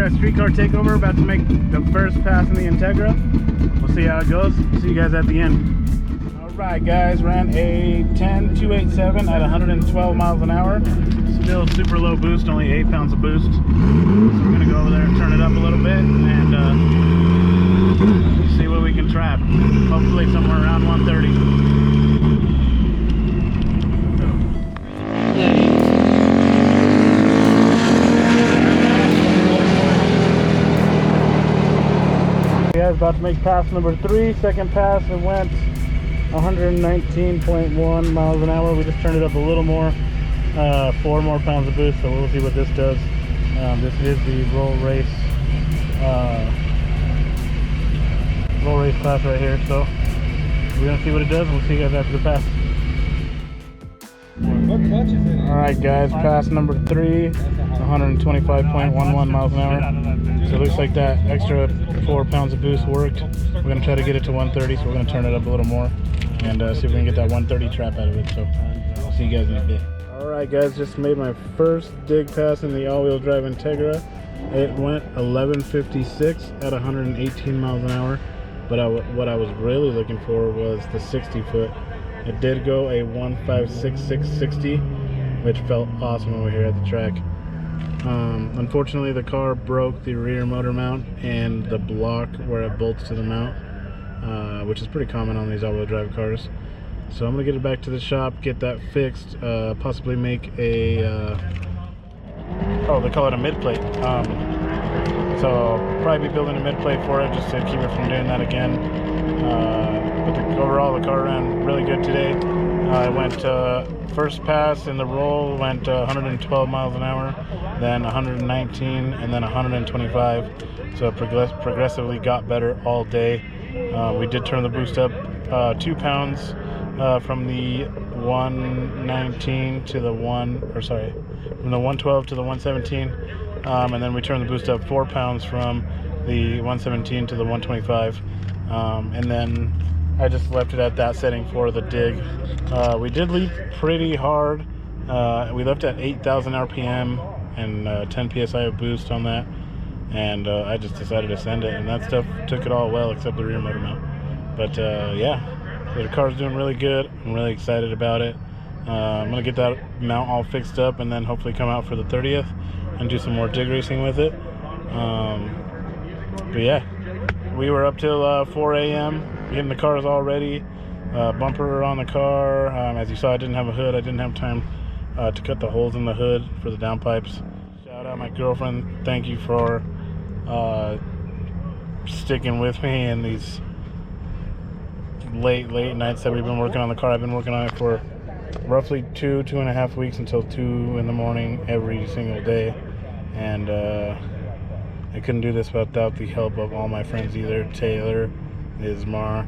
guys, streetcar takeover, about to make the first pass in the Integra. We'll see how it goes. See you guys at the end. Alright guys, ran a 10.287 at 112 miles an hour. Still super low boost, only 8 pounds of boost. So we're gonna go over there and turn it up a little bit and see what we can trap. Hopefully somewhere around 130. Guys, about to make pass number 3. Second pass, it went 119.1 miles an hour. We just turned it up a little more, 4 more pounds of boost, so we'll see what this does. This is the roll race class right here, so we're gonna see what it does. We'll see you guys after the pass. What clutch is it? Alright guys, pass number 3, 125.11 miles an hour. So it looks like that extra 4 pounds of boost worked. We're going to try to get it to 130, so we're going to turn it up a little more and see if we can get that 130 trap out of it. So I'll see you guys in a bit. Alright guys, just made my first dig pass in the all-wheel drive Integra. It went 11.56 at 118 miles an hour, but what I was really looking for was the 60 foot. It did go a 1.56660, which felt awesome over here at the track. Unfortunately, the car broke the rear motor mount and the block where it bolts to the mount, which is pretty common on these all-wheel drive cars. So I'm gonna get it back to the shop, get that fixed, possibly make a oh, they call it a mid plate. So I'll probably be building a mid plate for it just to keep it from doing that again. But overall, the car ran really good today. I went first pass in the roll, went 112 miles an hour, then 119, and then 125. So it progressively got better all day. We did turn the boost up 2 pounds from the 119 to the from the 112 to the 117, and then we turned the boost up 4 pounds from the 117 to the 125, and then I just left it at that setting for the dig. We did leave pretty hard. We left at 8,000 RPM and 10 PSI of boost on that. And I just decided to send it. And that stuff took it all well except the rear motor mount. But yeah, so the car's doing really good. I'm really excited about it. I'm going to get that mount all fixed up and then hopefully come out for the 30th and do some more dig racing with it. But yeah, we were up till 4 a.m. getting the cars all ready, bumper on the car. As you saw, I didn't have a hood. I didn't have time to cut the holes in the hood for the downpipes. Shout out my girlfriend. Thank you for sticking with me in these late nights that we've been working on the car. I've been working on it for roughly 2.5 weeks until 2 in the morning every single day, and I couldn't do this without the help of all my friends either. Taylor, Ismar,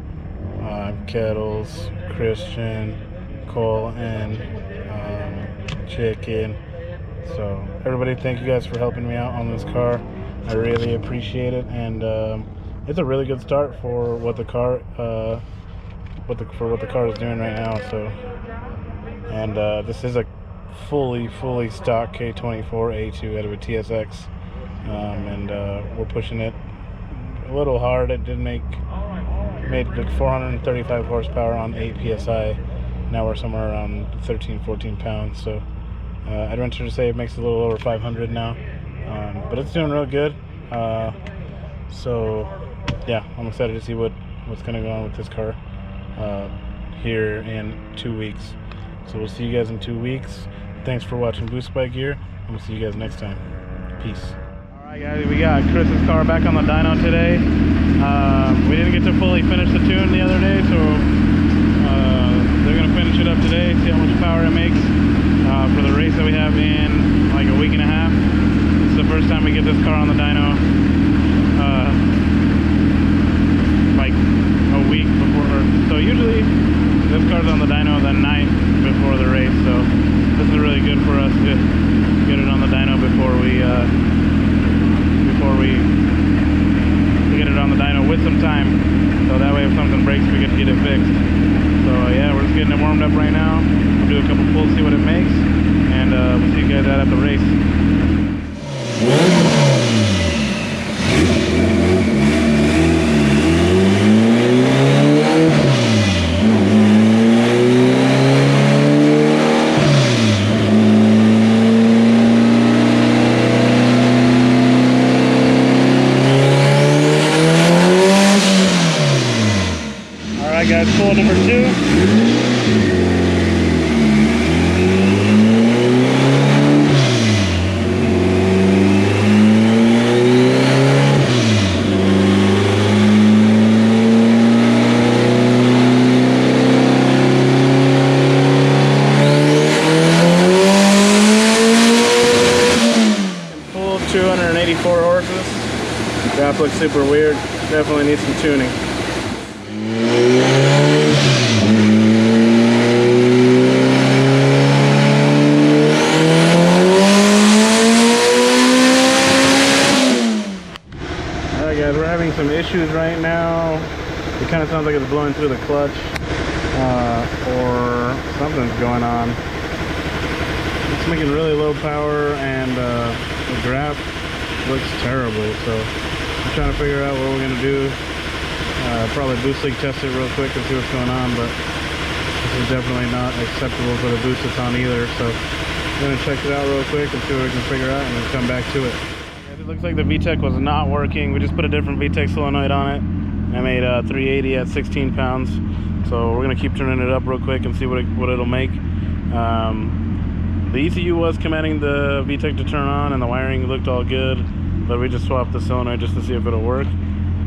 Kettles, Christian, Cole, and Chicken. So everybody, thank you guys for helping me out on this car. I really appreciate it, and it's a really good start for what the car is doing right now. So, and this is a fully stock K24A2 out of a TSX, and we're pushing it a little hard. It did made like 435 horsepower on 8 PSI. Now we're somewhere around 13-14 pounds. So I'd venture to say it makes a little over 500 now, but it's doing real good. So yeah, I'm excited to see what's going to go on with this car here in 2 weeks. So we'll see you guys in 2 weeks. Thanks for watching Boost Bike Gear, and we'll see you guys next time. Peace. Alright guys, we got Chris's car back on the dyno today. We didn't get to fully finish the tune the other day, so they're going to finish it up today, see how much power it makes for the race that we have in like a week and a half. It's the first time we get this car on the dyno like a week before. So usually this car's on the dyno the night before the race, so this is really good for us to get it on the dyno before we get it on the dyno with some time, so that way if something breaks we can get it fixed. So yeah, we're just getting it warmed up right now. We'll do a couple pulls, see what it makes, and we'll see you guys out at the race. looks super weird. Definitely needs some tuning. Alright guys, we're having some issues right now. It kind of sounds like it's blowing through the clutch, or something's going on. It's making really low power, and the graph looks terrible, so I'm trying to figure out what we're going to do. Probably boost leak test it real quick and see what's going on, but this is definitely not acceptable for the boost it's on either, so I'm going to check it out real quick and see what we can figure out and then come back to it. It looks like the VTEC was not working. We just put a different VTEC solenoid on it. I made 380 at 16 pounds, so we're going to keep turning it up real quick and see what it'll make. The ECU was commanding the VTEC to turn on, and the wiring looked all good, but we just swapped the solenoid just to see if it'll work,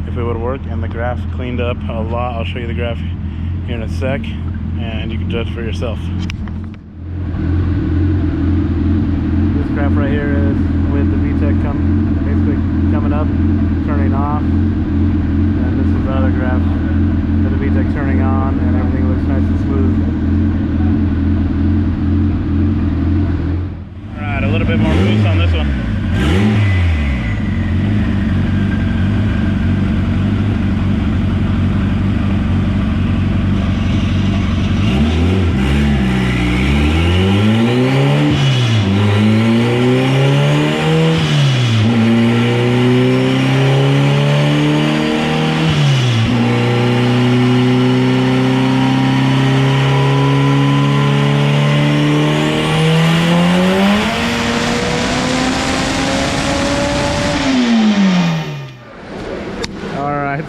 if it would work, and the graph cleaned up a lot. I'll show you the graph here in a sec, and you can judge for yourself. This graph right here is with the VTEC basically coming up, turning off, and this is the other graph with the VTEC turning on, and everything looks nice and smooth. A little bit more boost on this one.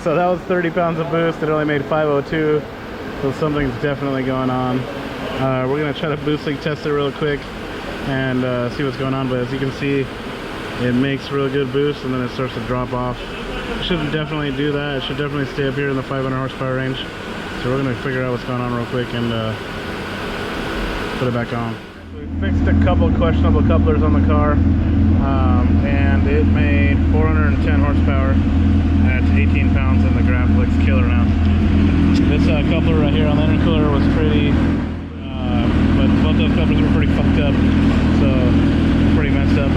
So that was 30 pounds of boost. It only made 502, so something's definitely going on. We're gonna try to boost leak test it real quick and see what's going on, but as you can see, it makes real good boost and then it starts to drop off. It shouldn't definitely do that. It should definitely stay up here in the 500 horsepower range. So we're gonna figure out what's going on real quick and put it back on. We fixed a couple questionable couplers on the car, and it made 410 horsepower at 18 pounds, and the graph looks killer now. This coupler right here on the intercooler was pretty, but both those couplers were pretty fucked up, so pretty messed up.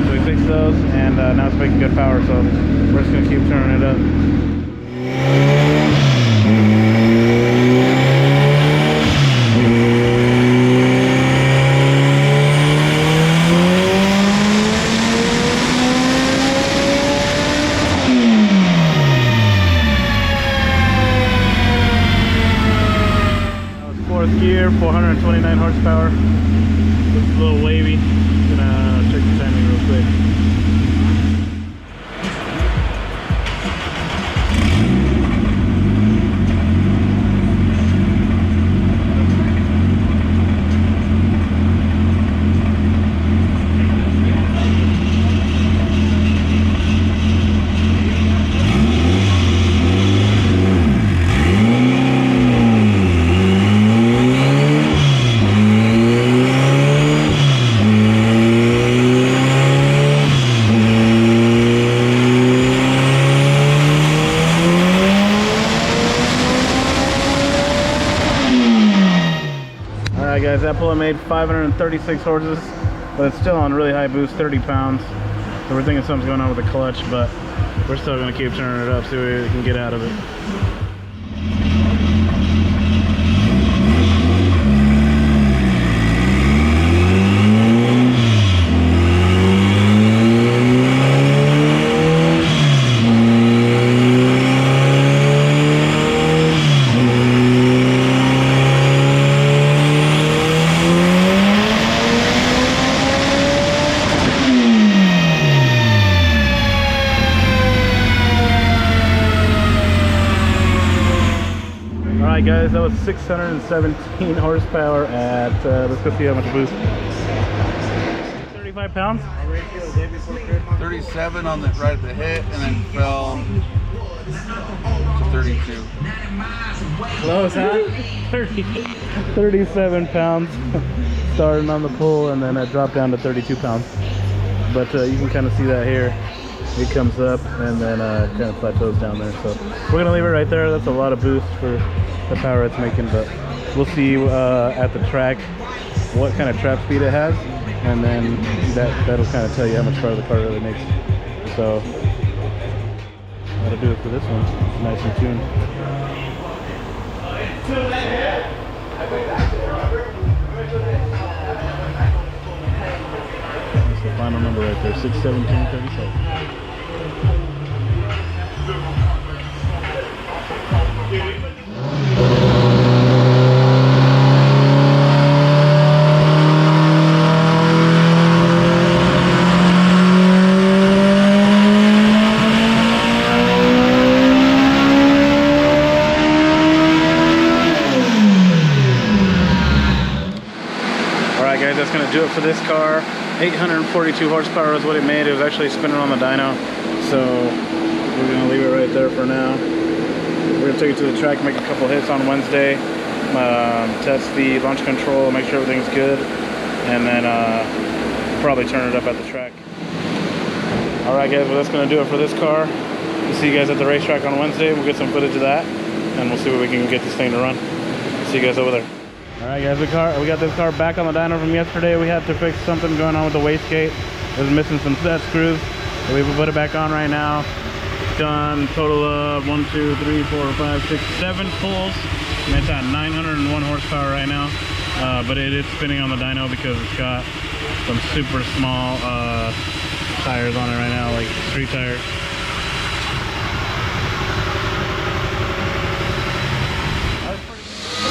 So we fixed those, and now it's making good power, so we're just gonna keep turning it up. Gear, 429 horsepower. Looks a little wavy. Gonna check the timing real quick. Alright guys, that puller made 536 horses, but it's still on really high boost, 30 pounds. So we're thinking something's going on with the clutch, but we're still going to keep turning it up, see what we can get out of it. Alright guys, that was 617 horsepower at, let's go see how much boost. 35 pounds? 37 on the right at the hit, and then fell to 32. Close, huh? 37 pounds starting on the pull, and then it dropped down to 32 pounds. But you can kind of see that here. it comes up and then kind of plateaus down there. So we're gonna leave it right there. That's a lot of boost for the power it's making, but we'll see at the track what kind of trap speed it has, and then that'll kind of tell you how much power the car really makes. So that'll do it for this one. It's nice and tuned. That's the final number right there, 617.37. That's going to do it for this car. 842 horsepower is what it made. It was actually spinning on the dyno, so we're going to leave it right there for now. We're going to take it to the track, make a couple hits on Wednesday, test the launch control, make sure everything's good, and then probably turn it up at the track. Alright guys, well that's going to do it for this car. We'll see you guys at the racetrack on Wednesday. We'll get some footage of that, and we'll see what we can get this thing to run. See you guys over there. Alright guys, we got this car back on the dyno from yesterday. We had to fix something going on with the wastegate. It was missing some set screws. So we put it back on right now. It's done total of 1, 2, 3, 4, 5, 6, 7 pulls. And it's at 901 horsepower right now. But it is spinning on the dyno because it's got some super small tires on it right now, like street tires.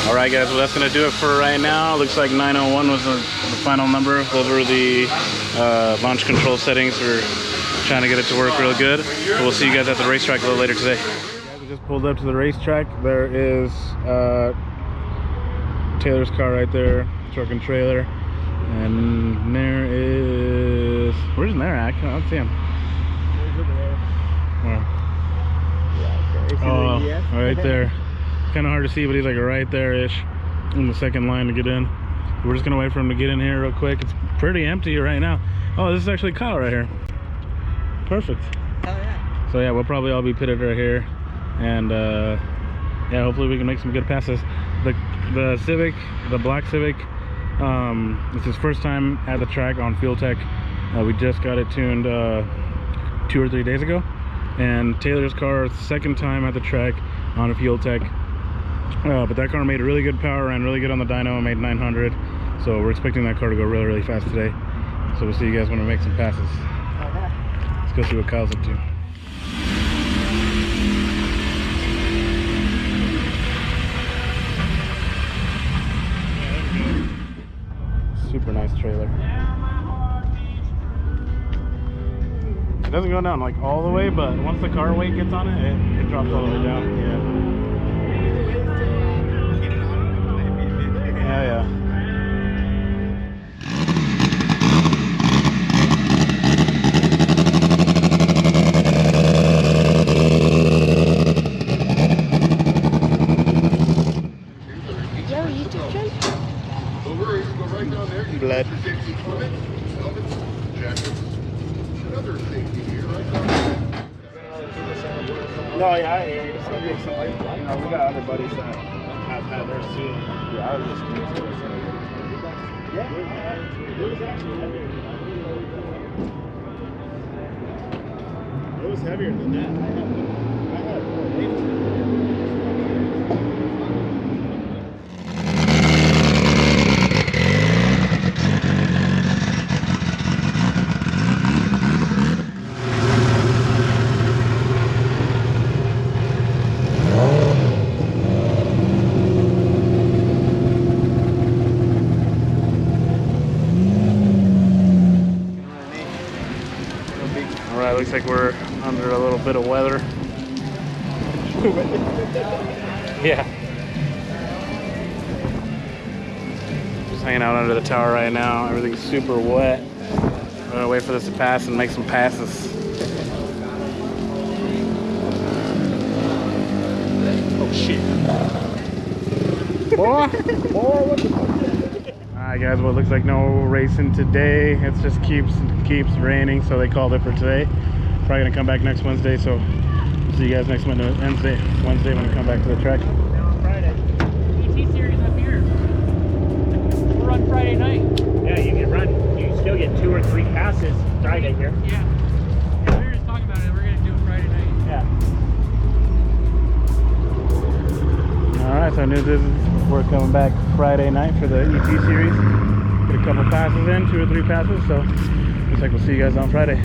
Alright guys, well that's going to do it for right now. Looks like 901 was the final number. Those were the launch control settings. We're trying to get it to work real good. But we'll see you guys at the racetrack a little later today. Guys, we just pulled up to the racetrack. There is Taylor's car right there, truck and trailer. And there is... Where's Merrick? I don't see him. Oh, right there. Kind of hard to see, but he's like right there-ish in the second line to get in. We're just gonna wait for him to get in here real quick. It's pretty empty right now. Oh, this is actually Kyle right here. Perfect. Hell yeah. So yeah, we'll probably all be pitted right here, and yeah, hopefully we can make some good passes. The Civic, the black Civic, it's his first time at the track on Fuel Tech. We just got it tuned 2 or 3 days ago, and Taylor's car, second time at the track on a Fuel Tech. But that car made really good power, ran really good on the dyno, and made 900. So we're expecting that car to go really, really fast today. So we'll see you guys when we make some passes. Let's go see what Kyle's up to. Super nice trailer. It doesn't go down like all the way, but once the car weight gets on it, it drops all the way down. Yeah. Yeah. Yo, YouTube channel? Blood. No, yeah, I hear you. You know, we got other buddies that have had theirs too. Yeah, I was just curious. Yeah. It was heavier than that. I had 480. Alright, looks like we're under a little bit of weather. Yeah. Just hanging out under the tower right now. Everything's super wet. I'm gonna wait for this to pass and make some passes. Oh shit. Boy, what the fuck? Alright guys, well it looks like no racing today. It just keeps raining, so they called it for today. Probably gonna come back next Wednesday, so see you guys next Wednesday when we come back to the track. Now on Friday. ET series up here. We'll run Friday night. Yeah, you can run. You still get 2 or 3 passes Friday here. Yeah. Yeah, we were just talking about it. We're gonna do it Friday night. Yeah. All right, so news is we're coming back Friday night for the ET series. Get a couple passes in, 2 or 3 passes. So looks like we'll see you guys on Friday.